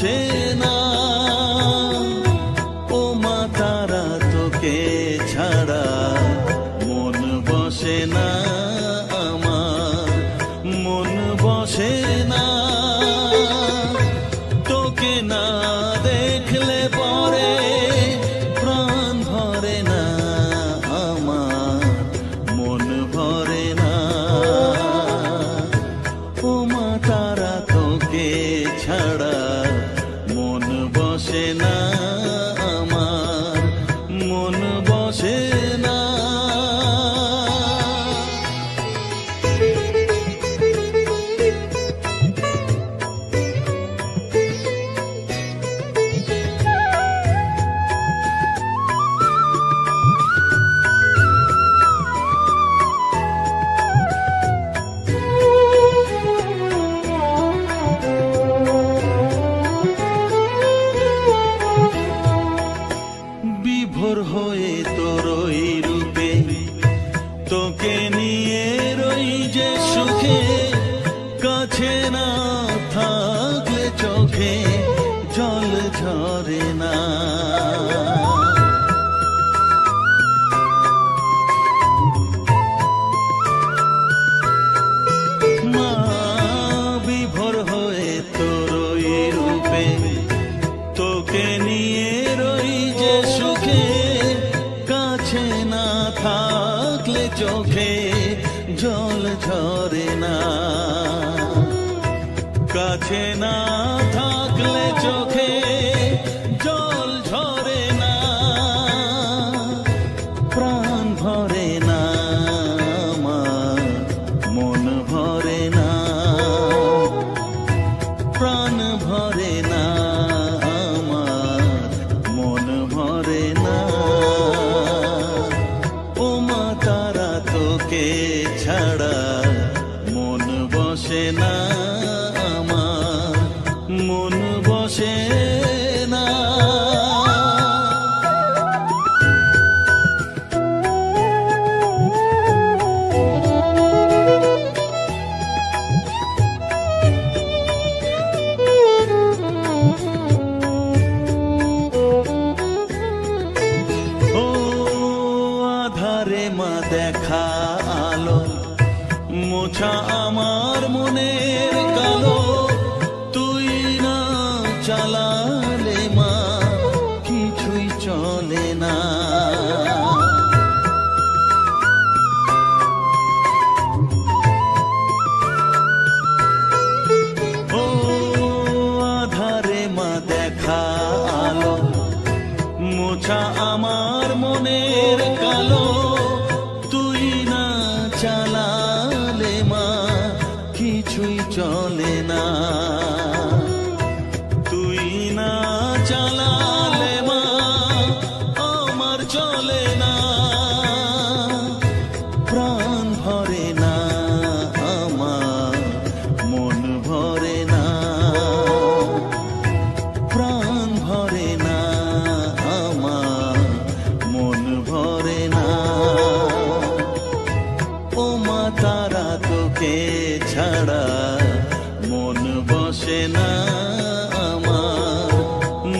বসে না, ও মা তারা তোকে ছাড়া মন বসে না আমার, মন বসে না। তোকে না দেখলে পরে প্রাণ ভরে না আমার, মন ভরে না। ও মা তারা তোকে ছাড়া মন বসে না আমার, মন বসে না। বিভোর হয়ে তোর ওই রূপে তোকে নিয়ে রই যে সুখে, কাছে না থাকলে চোখে জল ঝরে না। মা বিভোর হয়ে তোর ওই রূপে তোকে নিয়ে রই যে সুখে, কাছে না থাকলে চোখে জল ঝরে না। কাছে না থাকলে চোখে জল ঝরে না, প্রাণ ভরে না আমার, মন ভরে না, প্রাণ ভরে না আমার, মন ভরে না। ও মা তারা তোকে ছাড়া মন বসে না আমার, মন বসে না। ও আধারে মা দেখা আলো, মোছা আমার মনের কালো, তুই না চালালে মা কিছুই চলে না। ও আধারে মা দেখা আলো, মোছা আমার মনের কালো, তুই না চালালে মা কিছুই চলে না। তুই না চালালে মা আমার চলে না, প্রাণ ভরে না আমার, মন ভরে না, প্রাণ ভরে না আমার, মন ভরে না। ও মা তারা তোকে ছাড়া মন বসে না আমার,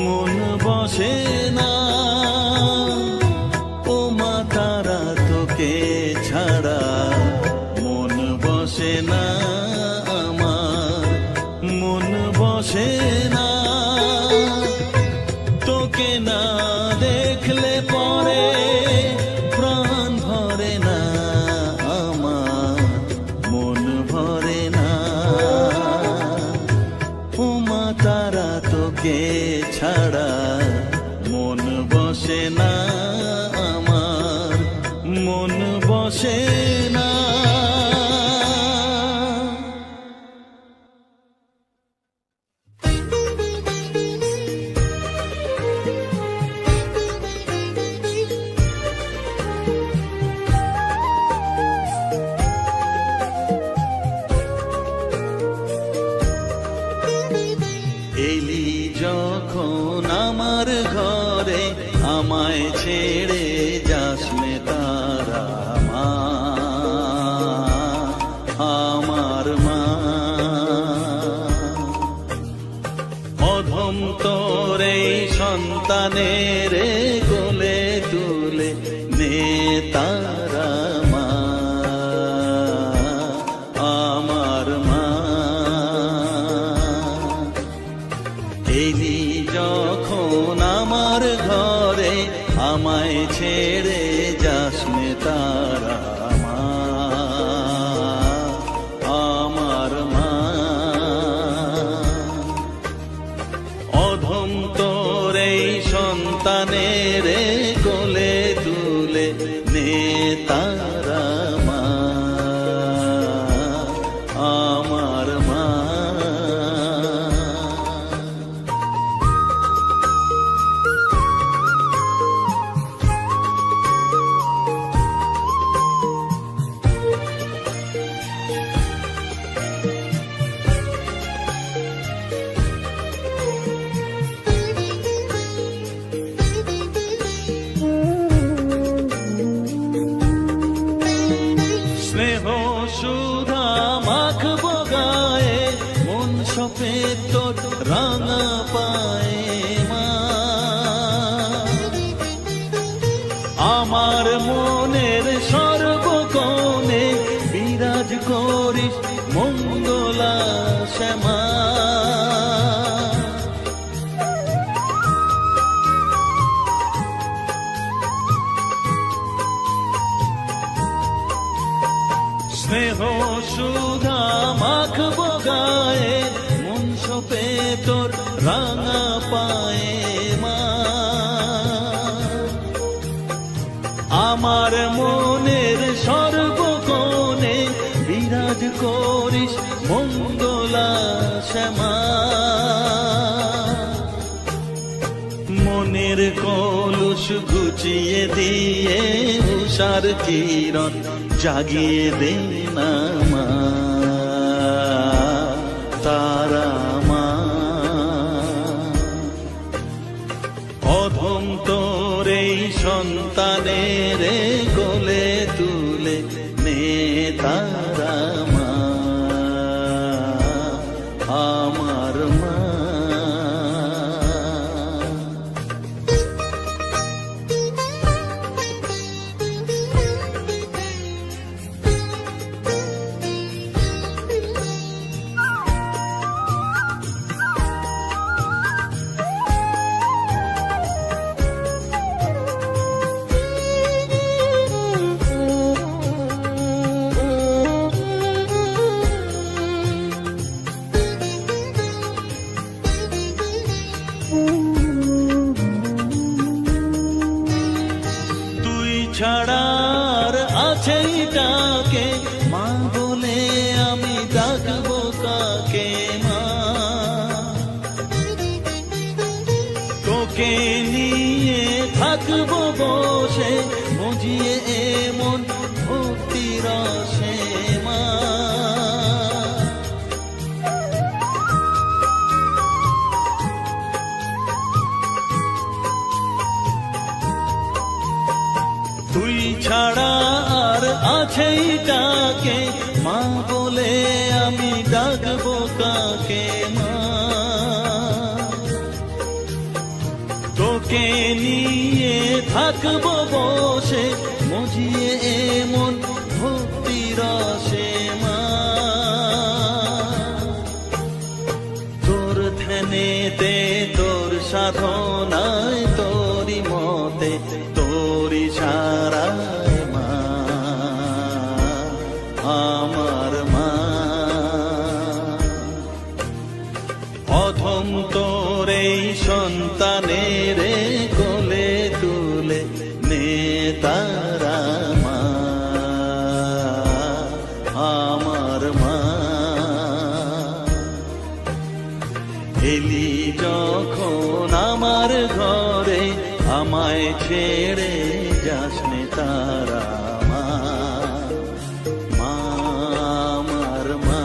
মন বসে না। ও মা তারা তোকে ছাড়া মন বসে না আমার, মন বসে না। তোকে না দেখলে পরে প্রাণ ভরে না আমার, মন ভরে না। ও মা তারা তোকে ছাড়া মন বসে না আমার, মন বসে না। এলি যখন আমার ঘরে, আমায় ছেড়ে যাস নে তারা মা, আমার মা। অধম সন্তানের কোলে তুলে নে তারা মা, আমার মা। এলি যখন আমার ঘরে আমায় ছেড়ে যাস নে তারা মা, আমার মা। অধম তোর এই সন্তানের কোলে তুলে নে তারা মা, আমার মা। স্নেহ সুধা মাখবো গায়ে, মন সপে তোর রাঙা পায়ে মা। আমার মনের সর্বকোণে বিরাজ করিস মঙ্গলা শ্যামা। স্নেহ সুধা মাখবো গায়ে, মন সপে তোর রাঙা পায়ে মা। আমার মনের সর্বকোণে বিরাজ করিস মঙ্গলা শ্যামা। মনের কলুষ ঘুচিয়ে দিয়ে উষার কিরণ জাগিয়ে দে না মা, তারা মা। অধম তোর এই সন্তানের কোলে তুলে নে তারা মা, আমার মা। ছাড়ার আছে ডাকে মা বলে আমি ডাকবো কাকে মা। তোকে নিয়ে থাকবো বসে মজিয়ে এমন ভক্তি রসে মা। তুই ছাড়া আর আছেই ডাকে মা বলে আমি ডাকবো কাকে মা। তোকে নিয়ে থাকবো বসে মজিয়ে এমন ভক্তি রসে মা। তোর ধ্যানেতে তোর সাধনায় তোরি মতে তোরি সারায় মা, আমার মা। অধম তোর এই সন্তানের কোলে তুলে নে তারা মা, আমার মা। এলি যখন আমার ঘরে আমায় ছেড়ে যাস নে তারা মা, আমার মা।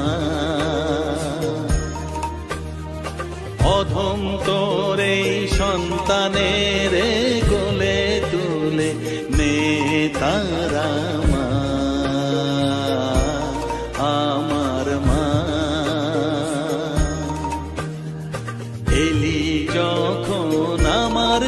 অধম তোর এই সন্তানের কোলে তুলে নে তারা মা, আমার মা। এলি যখন আমার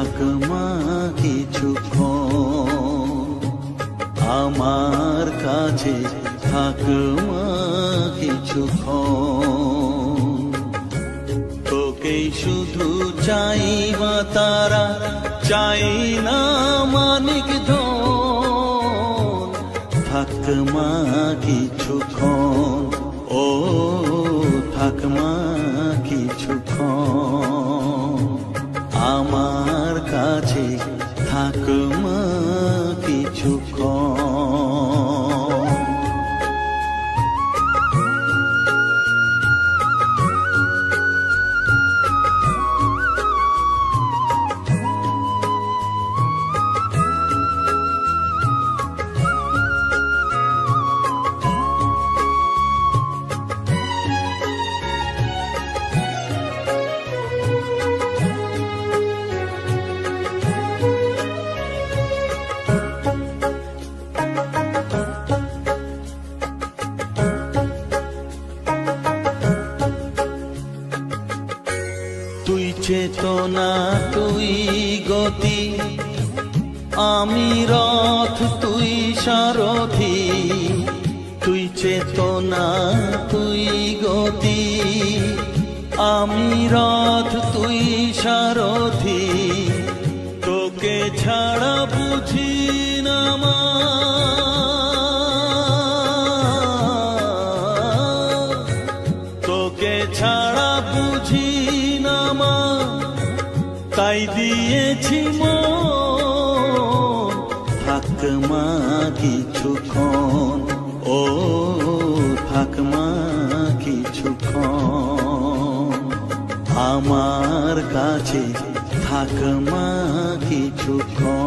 থাক মা কিছুক্ষণ, আমার কাছে থাক মা কিছুক্ষণ। তোকেই শুধু চাই মা তারা, চাই না মানিক ধন। থাক মা কিছুক্ষণ, ও থাক মা কিছুক্ষণ, আমার কাছে থাক মা কিছুক্ষণ। তুই চেতনা, তুই গতি, আমি রথ, তুই সারথি। তুই চেতনা, তুই গতি, আমি রথ, তুই সারথি। তোকে ছাড়া বুঝি না মা, তোকে ছাড়া বুঝি না মা, তাই দিয়েছি মন। থাক মা কিছুক্ষণ, ও থাক মা কিছুক্ষণ, আমার কাছে থাক মা কিছুক্ষণ।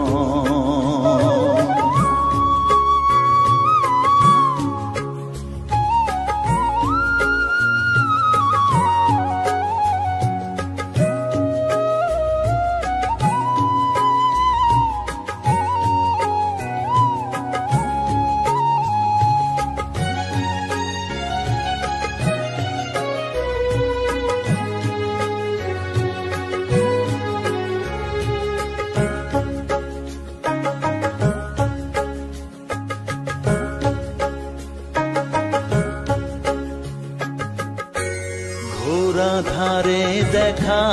ঘোরা ধারে দেখা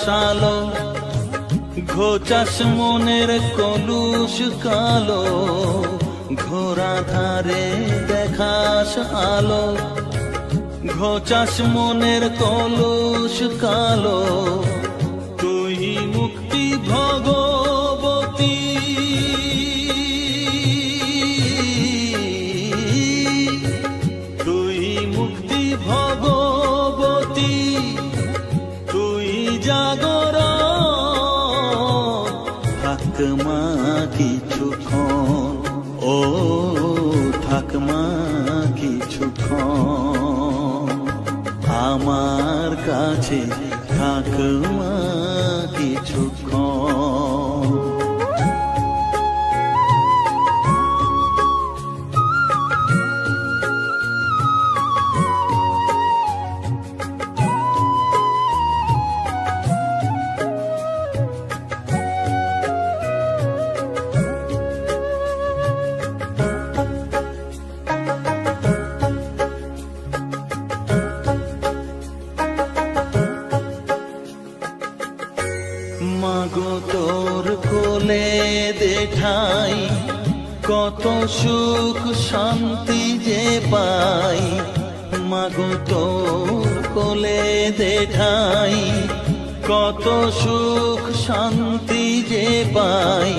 সালো, ঘোচাস মনের কলুষ কালো। ঘোরা ধারে দেখাস আলো, ঘোচাস মনের কলুষ কালো। তুই মুক্তি ভগবতী, তুই মুক্তি ভগবতী, তুই জাগরণ। থাক মা কিছুক্ষণ, ও থাক মা কিছুক্ষণ, আমার কাছে থাক মা কিছুক্ষণ। মাগো তোর কোলে দেঠাই, কত সুখ শান্তি যে পাই। মাগো তোর কোলে দেঠাই, কত সুখ শান্তি যে পাই।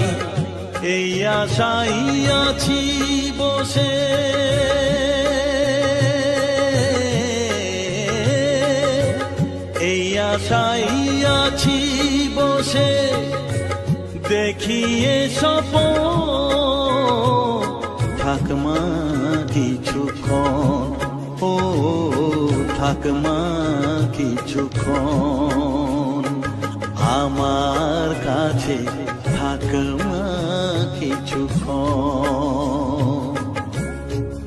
এই আশাই আছি বসে, এই আশাই আছি বসে, দেখিয়ে স্বপন। থাক মা কিছুক্ষণ, ও থাক মা কিছুক্ষণ, আমার কাছে থাক মা কিছুক্ষণ।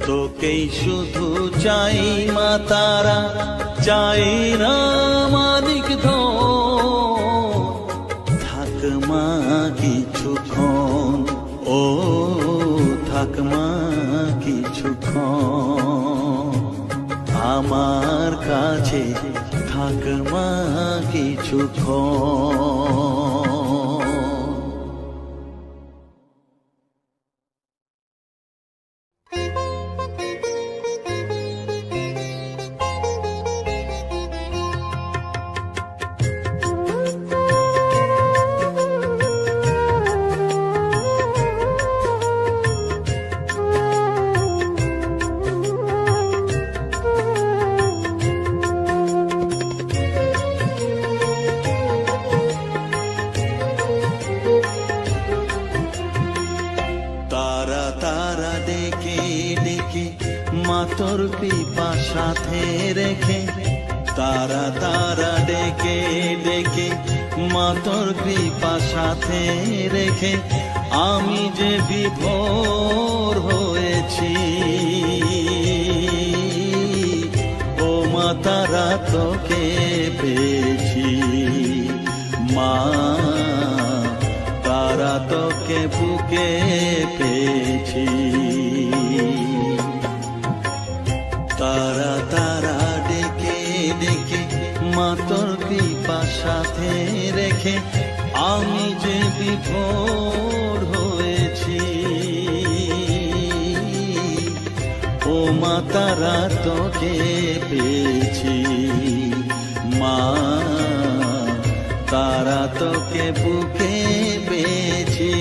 তোকেই শুধু চাই মা তারা, চাই না মানিক ধন। থাক মা কিছুক্ষণ, ও থাক মা কিছুক্ষণ, আমার কাছে থাক মা কিছুক্ষণ। তোর পিপাসাতে রেখে, তারা তারা ডেকে ডেকে মা তোর পিপাসাতে রেখে, আমি যে বিভোর হয়েছি, ও মা তারা তোকে পেয়েছি, মা তারা তোকে বুকে পেয়েছি। তারা তারা ডেকে ডেকে মা তোর পিপাসাতে রেখে, আমি যে বিভোর হয়েছি, ও মা তারা তোকে পেয়েছি, মা তারা তোকে বুকে পেয়েছি।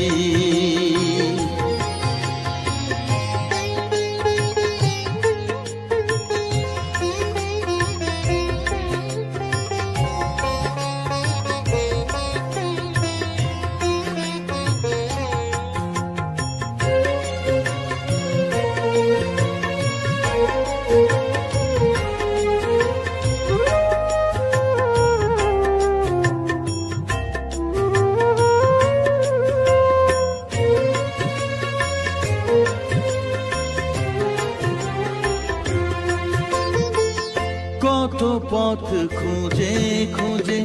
কত পথ খুঁজে খুঁজে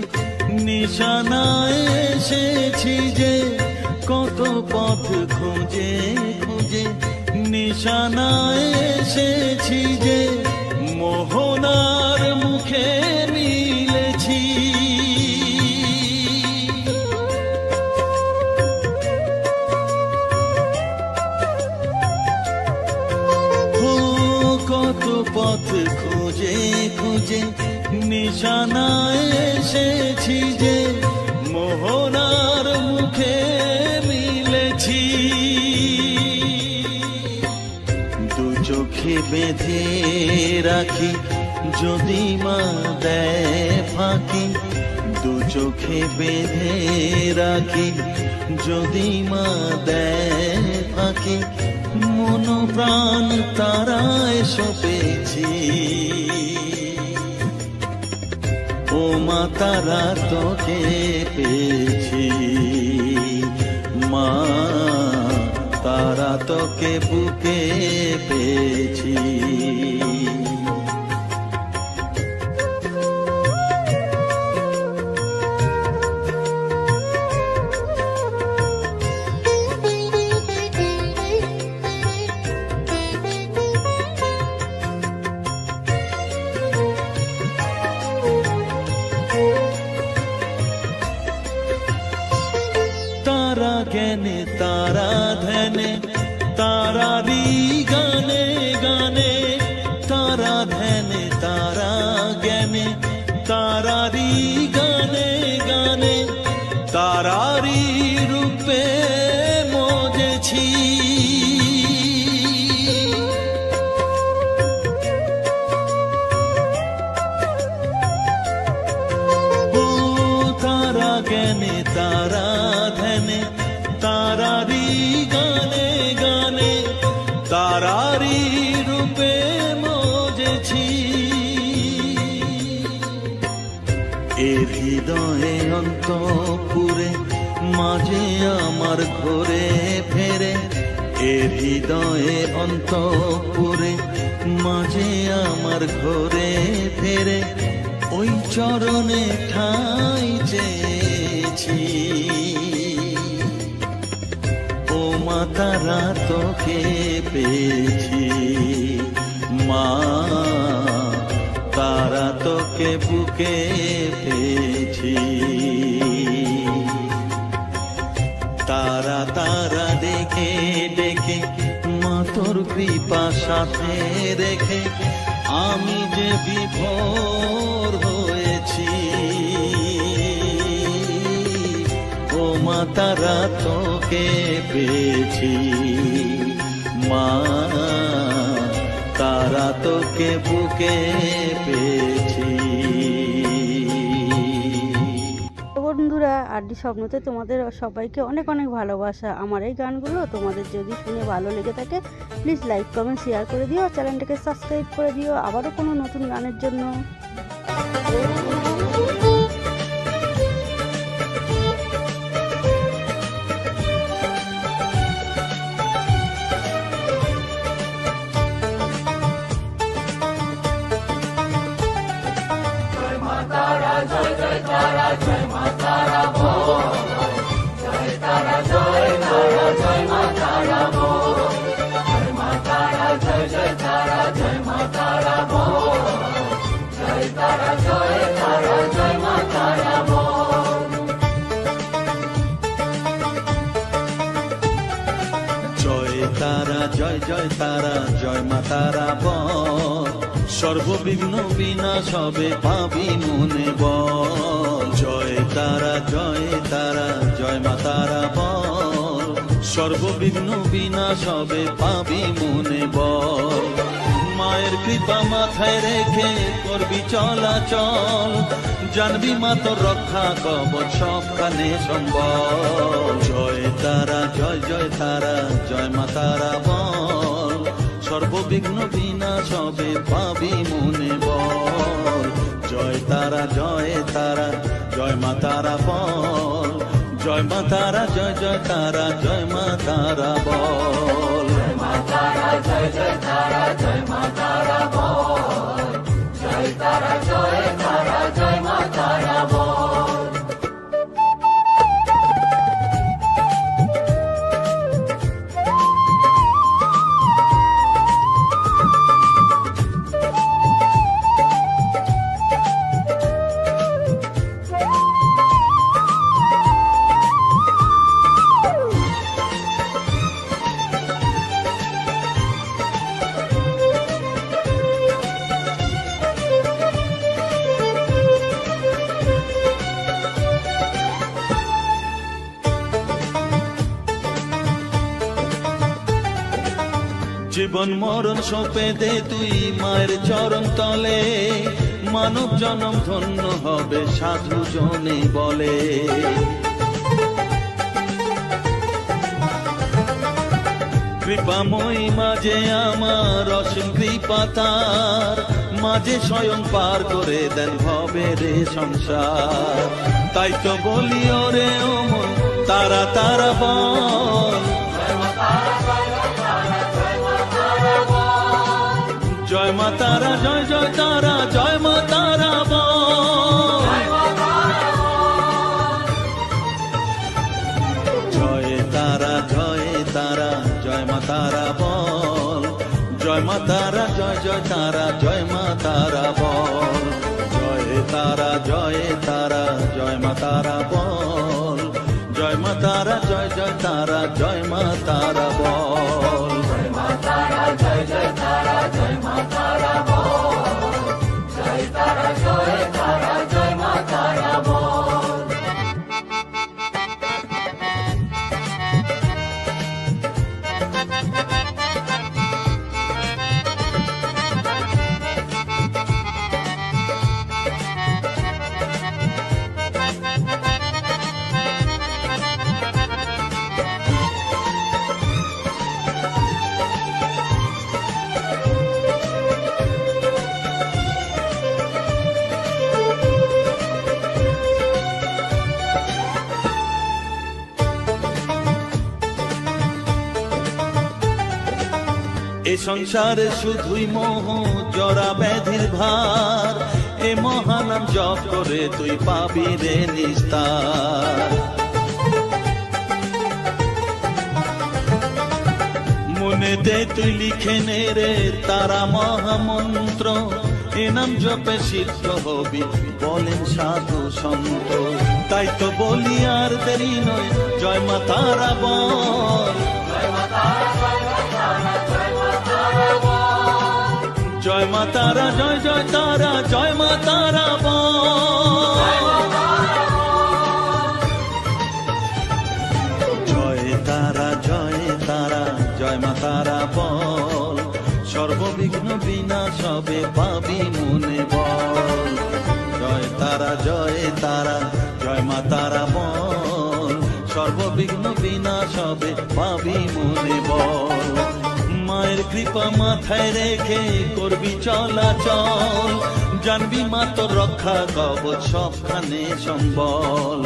নিশানায় এসেছি যে, কত পথ খুঁজে খুঁজে নিশানায় এসেছি যে, মোহনার মুখে মিলেছি। কত পথ খুঁজে খুঁজে নিশানায় এসেছি যে, মোহনার মুখে মিলেছি। দু চোখে বেঁধে রাখি যদি মা দেয় ফাঁকি, দু চোখে বেঁধে রাখি যদি মা দেয় ফাঁকি, মন প্রাণ তারায় সপেছি, ও মা তারা তোকে পেয়েছি, মা তারা তোকে বুকে পেয়েছি। তারা জ্ঞানে তারা ধ্যানে তারারি গানে গানে, তারা ধ্যানে তারা জ্ঞানে তারারি গানে গানে, তারারি রূপে মজেছি। ও তারা জ্ঞানে তারা ধ্যানে তারারি গানে গানে, তারারি রূপে মজেছি। এর হৃদয়ে অন্তপুরে মাঝে আমার ঘরে ফেরে, এর হৃদয়ে অন্তপুরে মাঝে আমার ঘরে ফেরে, ওই চরণে ঠাঁই চেয়েছি। মা তারা তোকে পেয়েছি, মা তারা তোকে বুকে পেয়েছি। তারা তারা ডেকে ডেকে মা তোর কৃপা সাথে রেখে আমি যে বিভোর হয়েছি, ও মা তারা তোকে পেয়েছি, মা তারা তোকে বুকে পেয়েছি। বন্ধুরা, আরডি স্বপ্নতে তোমাদের সবাইকে অনেক অনেক ভালোবাসা। আমার এই গানগুলো তোমাদের যদি শুনে ভালো লেগে থাকে প্লিজ লাইক কমেন্ট শেয়ার করে দিও, চ্যানেলটাকে সাবস্ক্রাইব করে দিও আবারও কোনো নতুন গানের জন্য। জয় জয় তারা জয় মা তারা বল, জয় তারা জয় তারা জয় মা তারা বল, জয় মা তারা জয় জয় তারা জয় মা তারা বল, জয় তারা জয় তারা জয় মা তারা বল। জয় তারা জয় জয় তারা জয় মা তারা বল, সর্ববিঘ্ন বিনাশ হবে পাবি মনে বল। জয় তারা জয় তারা জয় মা তারা বল, সর্ববিঘ্ন বিনাশ হবে পাবি মনে বল। মায়ের কৃপা মাথায় রেখে করবি চলাচল, জানবি মা তোর রক্ষা কবচ সবখানে সম্বল। জয় তারা জয় জয় তারা জয় মা তারা বল, সর্ববিঘ্ন বিনাশ হবে পাবি মনে বল। জয় তারা জয় তারা জয় মা তারা বল, জয় মা তারা জয় জয় তারা জয় মা তারা বল। জয় মা তারা জয় জয় তারা জয় মা তারা বল, জয় তারা জয় তারা জয় মা তারা বল। জীবন মরণ সঁপে দে তুই মায়ের চরণ তলে, মানব জনম ধন্য হবে সাধু জনে বলে। কৃপাময়ী মাঝে আমার অসীম কৃপা তার, মাঝে স্বয়ং পার করে দেন ভবের সংসার। তাই তো বলি ওরে ও মন তারা তারা বল, জয় মা তারা জয় জয় তারা জয় মা তারা বল। জয় তারা জয় তারা জয় মা তারা বল, জয় মা তারা জয় জয় তারা জয় মা তারা বল। জয় তারা জয় তারা জয় মা তারা বল, জয় মা তারা জয় জয় তারা জয় মা তারা বল। জয় মা তারা জয় জয় তারা জয় মা তারা বল, জয় তারা জয় তারা জয় মা তারা বল। এ সংসারে শুধুই মোহ জরা ব্যাধির ভার, এ মহানাম জপ করে তুই পাবি রে নিস্তার। মনেতে তুই লিখে নে রে তারা মহামন্ত্র, এ নাম জপে সিদ্ধ হবি বলেন সাধু সন্ত। তাই তো বলি আর দেরি নয়, জয় মা তারা বল, জয় মা তারা, জয় জয় তারা, জয় মা তারা বল। জয় তারা, জয় তারা, জয় মা তারা বল, সর্ববিঘ্ন বিনাশ হবে পাবি মনে বল। জয় তারা, জয় তারা, জয় মা তারা বল, সর্ববিঘ্ন বিনাশ হবে পাবি মনে বল। মায়ের কৃপা মাথায় রেখে করবি চলাচল, জানবি মা তোর রক্ষা কবচ সবখানে সম্বল।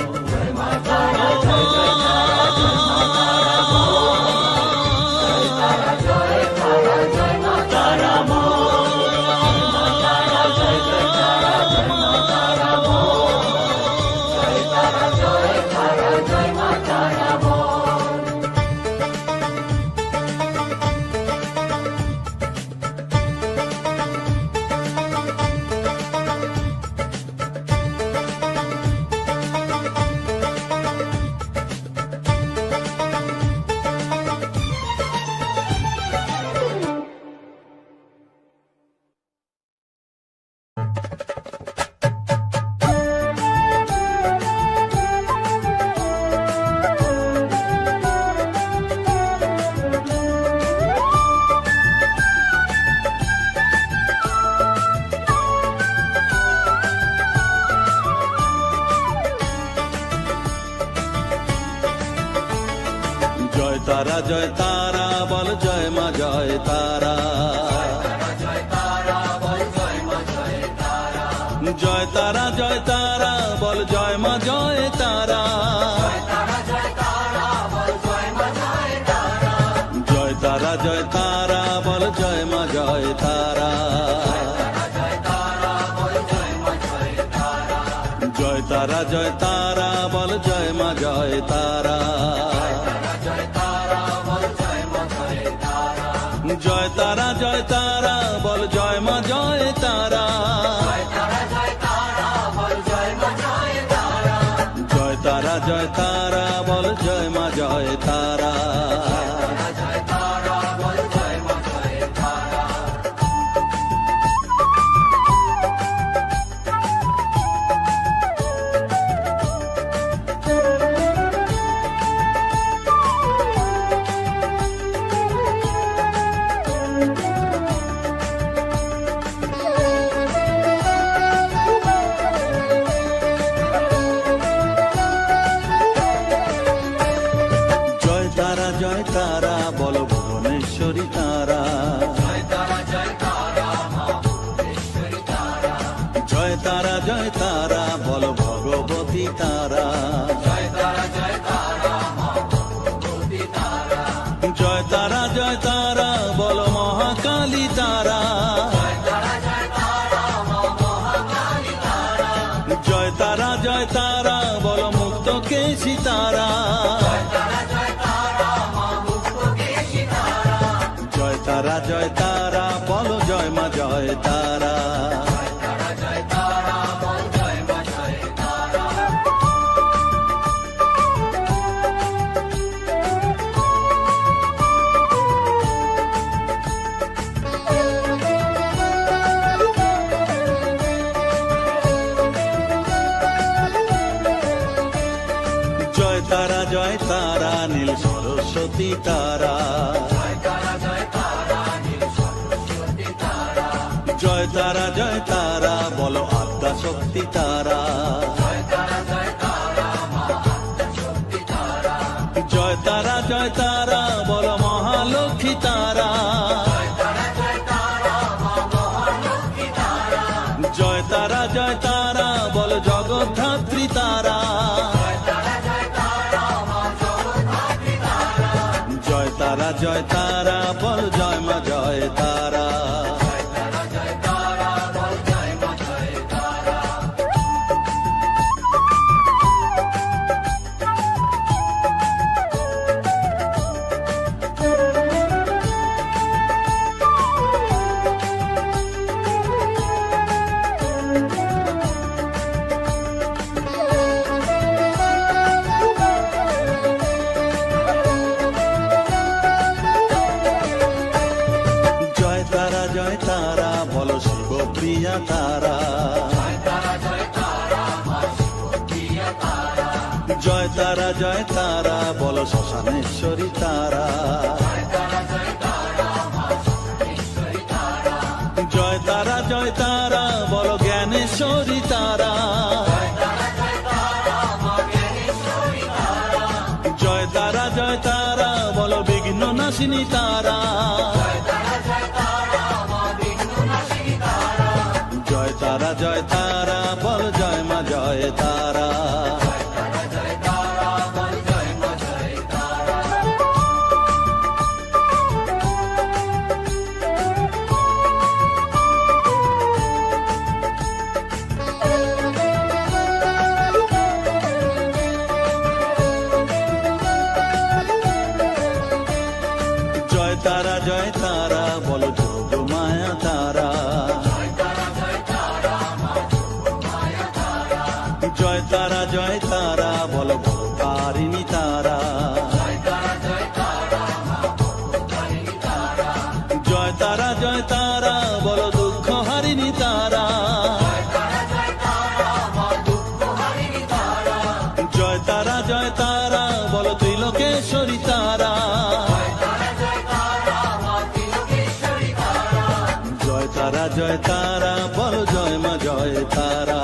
জয় তারা, জয় তারা বল, জয় মা জয় তারা, জয় তারা, জয় তারা বল, জয় মা জয় তারা, জয় তারা, জয় তারা বল, জয় মা জয় তারা, জয় তারা, জয় তারা বল, জয় মা জয় তারা, জয় তারা, জয় তারা বল, জয় মা জয় তারা, জয় তারা, জয় তারা বল, জয় মা জয় তারা। জয় তারা বল, ভুবনেশ্বরী তারা, জয় তারা, জয় তারা বল, ভগবতী তারা, জয় তারা, জয় তারা বল, মহাকালী তারা, জয় তারা, জয় তারা বল, মুক্তকেশী তারা, জয় তারা, জয় তারা বল, জয় মা জয় তারা। জয় তারা, জয় তারা নীল সরস্বতী তারা, জয় তারা, জয় তারা বলো আদ্যা শক্তি তারা, জয় তারা, জয় তারা বলো মহালক্ষ্মী তারা, জয় তারা, জয় তারা বলো জগদ্ধাত্রী তারা, জয় তারা, জয় তারা বল, জয় মা জয় তারা। দিয়া তারা, জয় তারা জয় তারা বলো শ্মশানেশ্বরী তারা, জয় তারা বলো জ্ঞানেশ্বরী তারা, জয় তারা বলো বিঘ্ন নাশিনী তারা, জয় তারা বল জয় মা জয় তারা। জয় তারা বলো যোগ মায়া তারা, জয় তারা বলো ভবতারিণী তারা, জয় তারা বলো দুঃখ হারিণী তারা, জয় তারা বলো ত্রিলোকেশ্বরী তারা, জয় তারা বল জয় মা জয় তারা।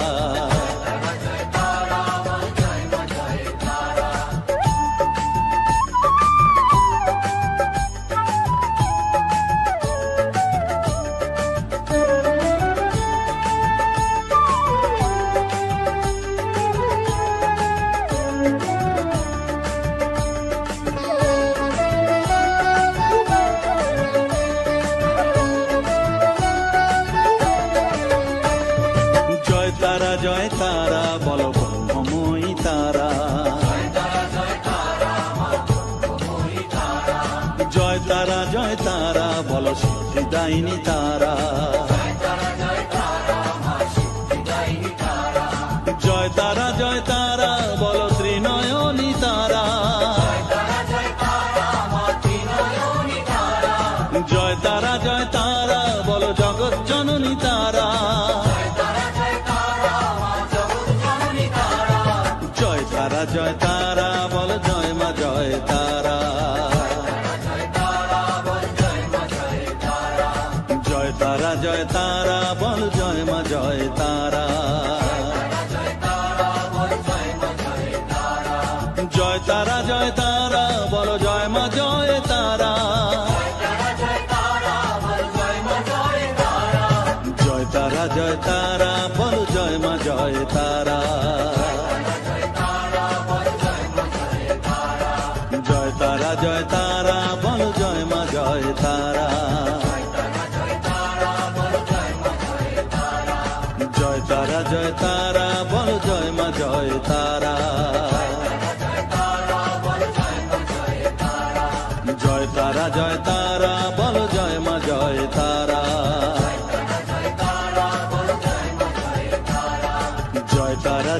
জয় তারা বলো ব্রহ্মময়ী তারা, জয় তারা বলো সিদ্ধিদায়িনী তারা, জয় তারা বলো ত্রিনয়নী তারা, জয় তারা বলো জগৎ জননী তারা, জয় তারা বল জয় মা জয় তারা, জয় তারা বল জয় মা জয় তারা, জয় তারা বল জয় মা জয় তারা, জয় তারা বল জয় মা জয় তারা, জয় তারা বল জয় মা জয় তারা, জয় তারা বল জয় মা জয় তারা, জয় তারা বল জয় মা জয় তারা,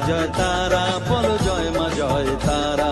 জয় তারা বল জয় মা জয় তারা।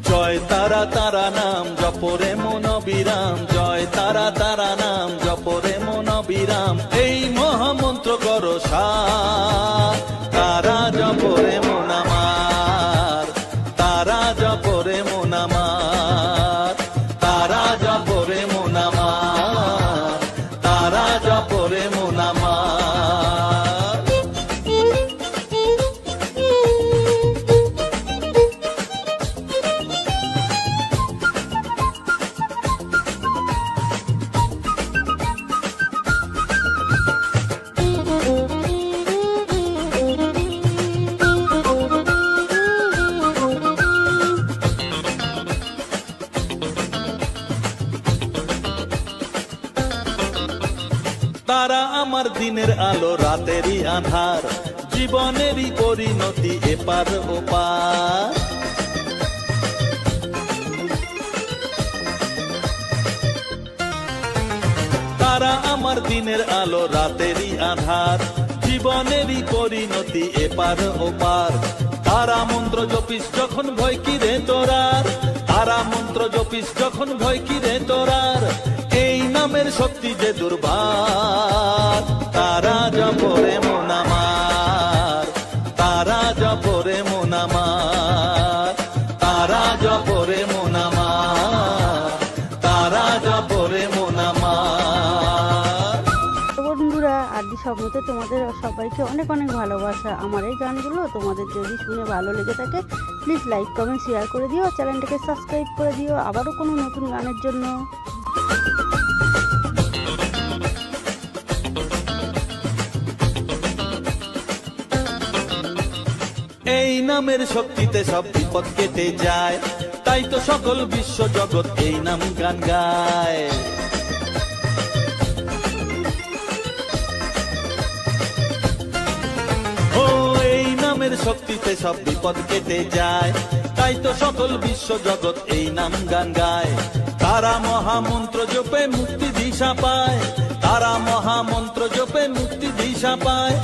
জয় তারা তারা নাম জপরে মন বিরাম, জয় তারা তারা নাম জপরে মন বিরাম, এই মহামন্ত্র করো সার, তারা জপরে মন আমার, তারা জপরে মন আমার, তারা জপরে মন আমার, তারা জপরে মন আমার। তারা আমার দিনের আলো রাতেরই আধার, জীবনেরই পরিণতি এপার ওপার। তারা আমার দিনের আলো রাতেরই আধার, জীবনেরই পরিণতি এপার ওপার। তারা মন্ত্র জপিস যখন ভয় কি রে তোরার, তারা মন্ত্র জপিস যখন ভয় কি রে তোরার, এই নামের শক্তি যে দুর্বার। তারা জপরে মন আমার, তারা জপরে মন আমার, তারা জপরে মন আমার, তারা জপরে মন আমার। তো বন্ধুরা, আরডি স্বপ্নতে তোমাদের সবাইকে অনেক অনেক ভালোবাসা। আমার এই গানগুলো তোমাদের যদি শুনে ভালো লেগে থাকে প্লিজ লাইক কমেন্ট শেয়ার করে দিও, চ্যানেলটাকে সাবস্ক্রাইব করে দিও আবারও কোনো নতুন গানের জন্য। এই নামের শক্তিতে সব বিপদ কেটে যায়, তাই তো সকল বিশ্ব জগৎ এই নাম গান গায়। ও এই নামের শক্তিতে সব বিপদ কেটে যায়, তাই তো সকল বিশ্ব জগৎ এই নাম গান গায়। তারা মহামন্ত্র জপে মুক্তি দিশা পায়, তারা মহামন্ত্র জপে মুক্তি দিশা পায়,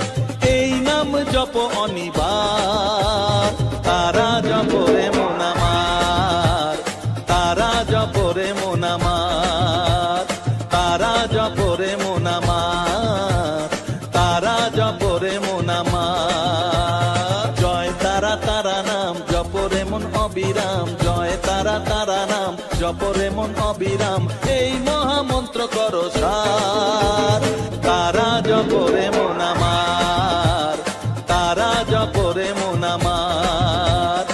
এই নাম জপ অনিবার। তারা জপরে মন আমার, তারা জপরে মন আমার, তারা জপরে মন আমার, তারা জপরে মন আমার। জয় তারা তারা নাম জপরে মন অবিরাম, জয় তারা তারা নাম জপরে মন অবিরাম, এই মহামন্ত্র করো সার। তারা জপরে মন আমার, তারা জপরে মন আমার,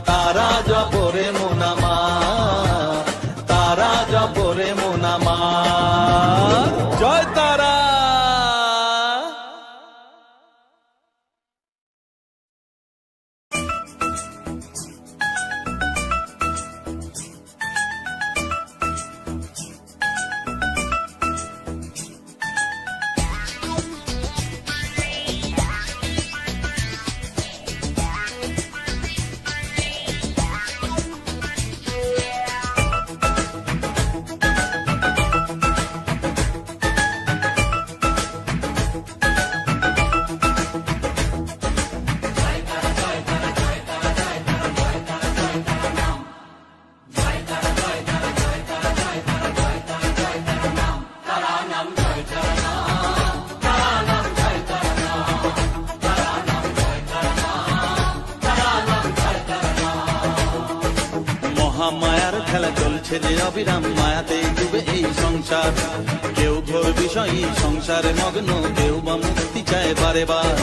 তারা জপরে মন আমার, তারা জপরে মন আমার। জয় তারা। মহামায়ার খেলা চলছে যে অবিরাম, মায়াতেই ডুবে এই সংসার। কেউ ঘোর বিষয়ী সংসারে মগ্ন, কেউ বা মুক্তি চায় বারে বার।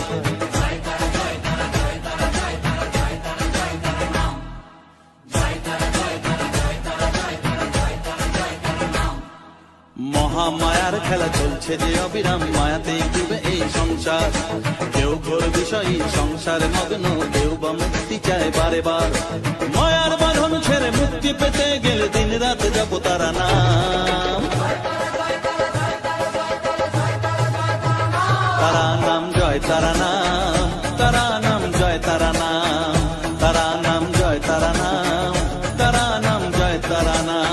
মহামায়ার খেলা চলছে যে অবিরাম, মায়াতেই ডুবে এই সংসার। কেউ ঘোর বিষয়ী সংসারে মগ্ন, কেউ বা মুক্তি চায় বারে বার। মায়ার বাঁধন ছেড়ে মুক্তি পেতে গেলে দিন রাত জপ তারা নাম, তারা নাম জয় তারা নাম, তারা নাম জয় তারা নাম, তারা নাম জয় তারা নাম, তারা নাম জয় তারা নাম।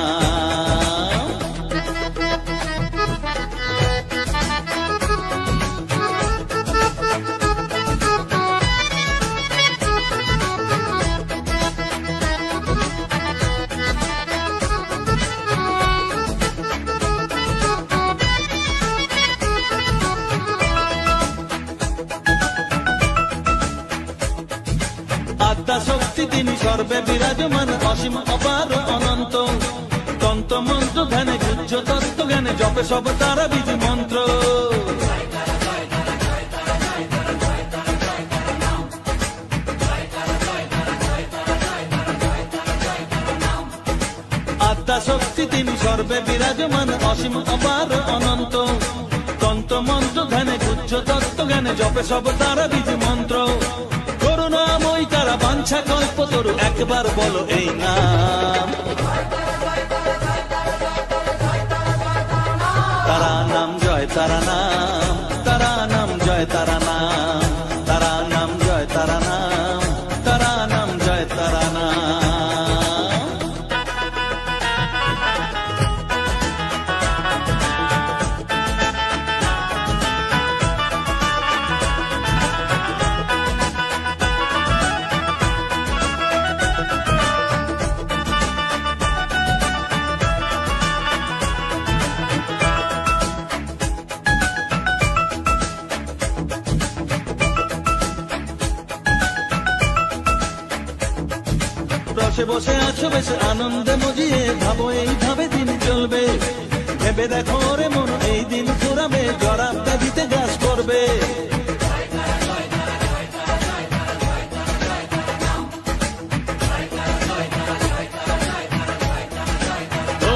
আদ্যা শক্তি তিনি সর্বে বিরাজমান, অসীম অপার অনন্ত। তন্ত্র মন্ত্র ধ্যানে গুজ্জ তত্ত্ব জ্ঞানে জপে সব তারা বীজ মন্ত্র। আদ্যা শক্তি তিনি সর্বে বিরাজমান, অসীম অপার অনন্ত। তন্ত্র মন্ত্র ধ্যানে গুজ্জ তত্ত্ব জ্ঞানে জপে সব তারা বীজ মন্ত্র। করুণাময়ী তারা বাঞ্ছা কল্প তরু, একবার বলো এই নাম। তারা নাম জয় তারা নাম, রসে বসে আছো বেশ আনন্দে মজিয়ে, ভাবো এইভাবে দিন চলবে। ভেবে দেখো রে মন এই দিন ফুরাবে, জরাব ব্যাধিতে গ্রাস করবে। ও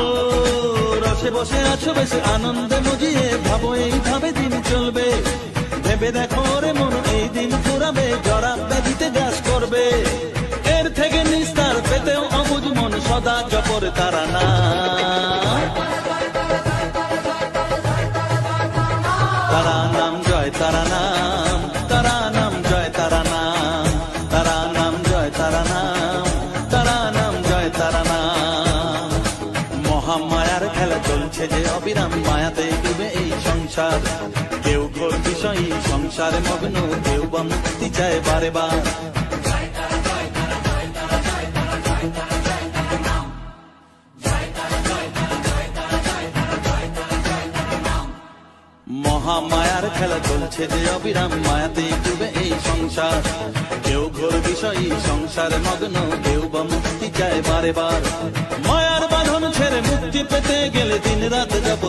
রসে বসে আছো বেশ আনন্দে মজিয়ে, ভাবো এইভাবে দিন চলবে। ভেবে দেখো রে মন এই দিন ফুরাবে, জরাব ব্যাধিতে গ্রাস করবে। এর থেকে নিস্তার পেতেও অবুঝ মন সদা জপর তারা না। তারা নাম জয় তারা নাম, তারা নাম জয় তারা নাম, তারা নাম জয় তারা নাম, তারা নাম জয় তারা নাম। মহামায়ার খেলা চলছে যে অবিরাম, মায়াতে ডুবে এই সংসার। কেউ ঘোর বিষয়ী সংসারে মগ্ন, কেউ বা মুক্তি চায় বারে বার। মহামায়ার খেলা চলছে যে অবিরাম, মায়াতে ডুবে এই সংসার। কেউ ঘোর বিষয়ী সংসারে মগ্ন, কেউ বা মুক্তি চায় বারে বার। মায়ার বাঁধন ছেড়ে মুক্তি পেতে গেলে দিন রাত জপ